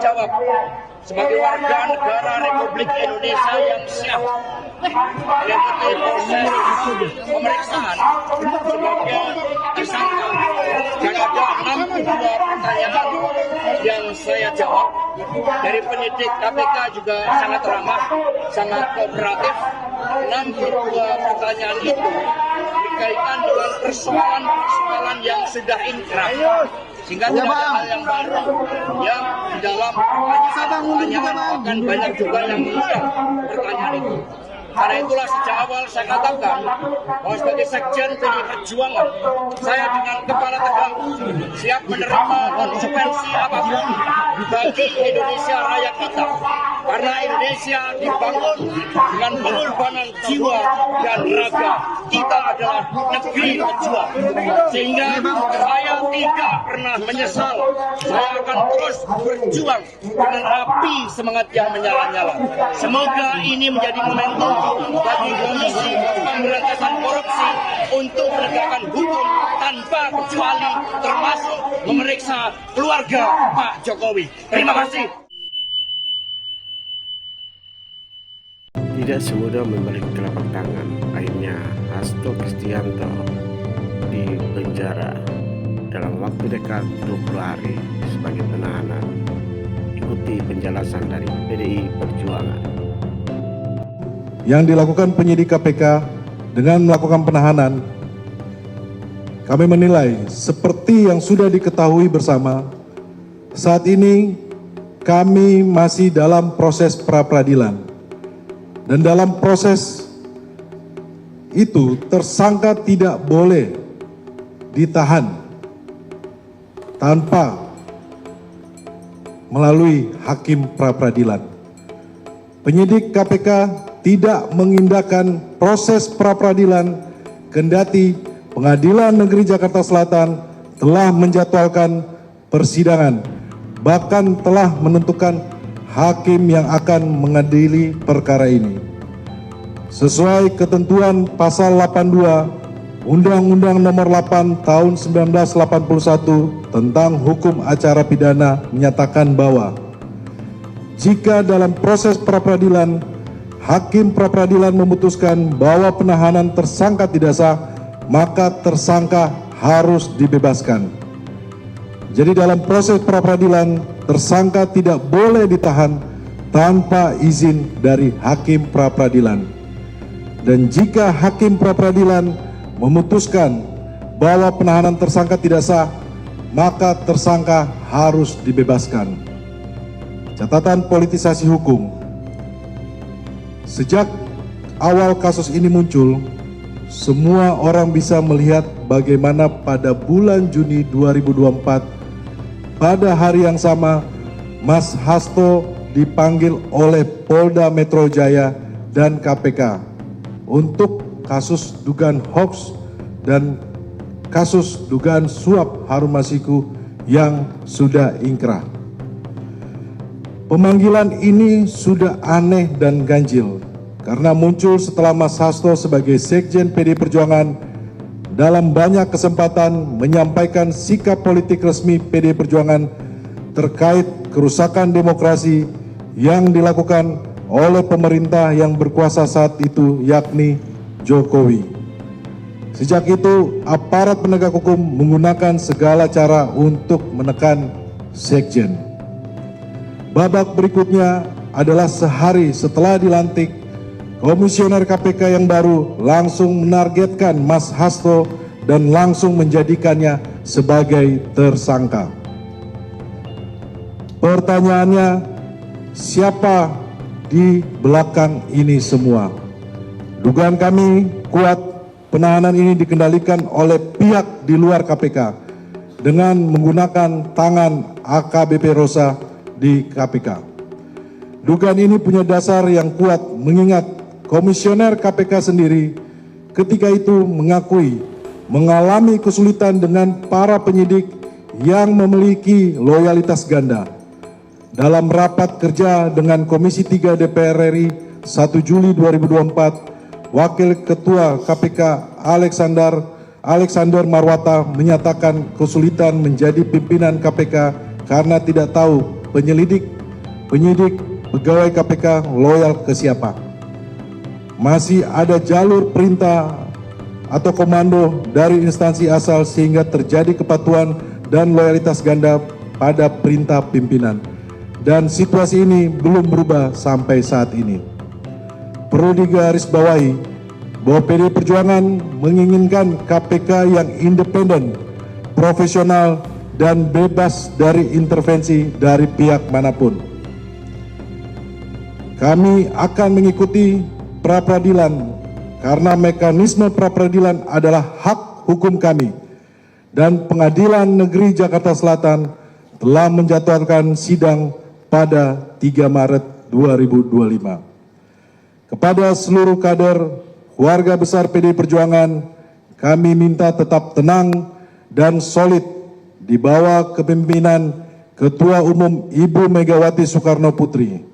jawab sebagai warga negara Republik Indonesia yang siap mengikuti proses pemeriksaan sebagai tersangka. Dan ada 62 pertanyaan yang saya jawab. Dari penyidik KPK juga sangat ramah, sangat kooperatif. 62 pertanyaan itu dikaitkan dengan persoalan-persoalan yang sudah inkrah, sehingga tidak ada hal yang baru yang di dalam pertanyaan akan banyak juga yang mengundang pertanyaan itu. Karena itulah sejak awal saya katakan bahwa sebagai Sekjen PDI Perjuangan, saya dengan kepala tegak siap menerima konsekuensi apapun bagi Indonesia Raya kita. Karena Indonesia dibangun dengan pengorbanan jiwa dan raga. Kita adalah negeri pejuang. Sehingga saya tidak pernah menyesal. Saya akan terus berjuang dengan api semangat yang menyala-nyala. Semoga ini menjadi momentum bagi Komisi Pemberantasan Korupsi untuk menegakkan hukum tanpa kecuali, termasuk memeriksa keluarga Pak Jokowi. Terima kasih. Tidak semudah membalik telapak tangan. Akhirnya Hasto Kristianto di penjara dalam waktu dekat 20 hari sebagai penahanan. Ikuti penjelasan dari PDI Perjuangan. Yang dilakukan penyidik KPK dengan melakukan penahanan, kami menilai seperti yang sudah diketahui bersama, saat ini kami masih dalam proses pra-peradilan. Dan dalam proses itu tersangka tidak boleh ditahan tanpa melalui hakim pra-peradilan. Penyidik KPK tidak mengindahkan proses pra-peradilan kendati Pengadilan Negeri Jakarta Selatan telah menjadwalkan persidangan, bahkan telah menentukan hakim yang akan mengadili perkara ini. Sesuai ketentuan pasal 82 Undang-Undang Nomor 8 Tahun 1981 tentang Hukum Acara Pidana menyatakan bahwa jika dalam proses pra-peradilan hakim pra-peradilan memutuskan bahwa penahanan tersangka tidak sah, maka tersangka harus dibebaskan. Jadi dalam proses pra-peradilan tersangka tidak boleh ditahan tanpa izin dari hakim pra-peradilan. Dan jika hakim pra-peradilan memutuskan bahwa penahanan tersangka tidak sah, maka tersangka harus dibebaskan. Catatan politisasi hukum. Sejak awal kasus ini muncul, semua orang bisa melihat bagaimana pada bulan Juni 2024 pada hari yang sama, Mas Hasto dipanggil oleh Polda Metro Jaya dan KPK untuk kasus dugaan hoax dan kasus dugaan suap Harun Masiku yang sudah ingkrah. Pemanggilan ini sudah aneh dan ganjil karena muncul setelah Mas Hasto sebagai Sekjen PDI Perjuangan dalam banyak kesempatan menyampaikan sikap politik resmi PDI Perjuangan terkait kerusakan demokrasi yang dilakukan oleh pemerintah yang berkuasa saat itu, yakni Jokowi. Sejak itu, aparat penegak hukum menggunakan segala cara untuk menekan Sekjen. Babak berikutnya adalah sehari setelah dilantik, Komisioner KPK yang baru langsung menargetkan Mas Hasto dan langsung menjadikannya sebagai tersangka. Pertanyaannya, siapa di belakang ini semua? Dugaan kami kuat penahanan ini dikendalikan oleh pihak di luar KPK dengan menggunakan tangan AKBP Rosa di KPK. Dugaan ini punya dasar yang kuat mengingat Komisioner KPK sendiri ketika itu mengakui mengalami kesulitan dengan para penyidik yang memiliki loyalitas ganda. Dalam rapat kerja dengan Komisi 3 DPR RI 1 Juli 2024, Wakil Ketua KPK Alexander Marwata menyatakan kesulitan menjadi pimpinan KPK karena tidak tahu penyelidik penyidik, pegawai KPK loyal ke siapa? Masih ada jalur perintah atau komando dari instansi asal sehingga terjadi kepatuhan dan loyalitas ganda pada perintah pimpinan. Dan situasi ini belum berubah sampai saat ini. Perlu digarisbawahi bahwa PDI Perjuangan menginginkan KPK yang independen, profesional, dan bebas dari intervensi dari pihak manapun. Kami akan mengikuti pra-peradilan karena mekanisme pra-peradilan adalah hak hukum kami, dan Pengadilan Negeri Jakarta Selatan telah menjadwalkan sidang pada 3 Maret 2025. Kepada seluruh kader keluarga besar PDI Perjuangan, kami minta tetap tenang dan solid di bawah kepemimpinan Ketua Umum Ibu Megawati Soekarno Putri.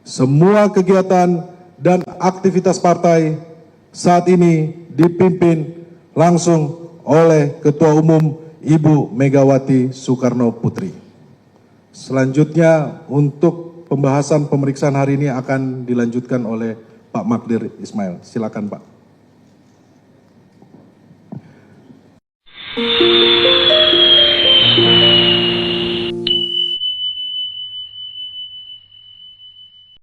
Semua kegiatan dan aktivitas partai saat ini dipimpin langsung oleh Ketua Umum Ibu Megawati Soekarno Putri. Selanjutnya untuk pembahasan pemeriksaan hari ini akan dilanjutkan oleh Pak Magdir Ismail. Silakan Pak.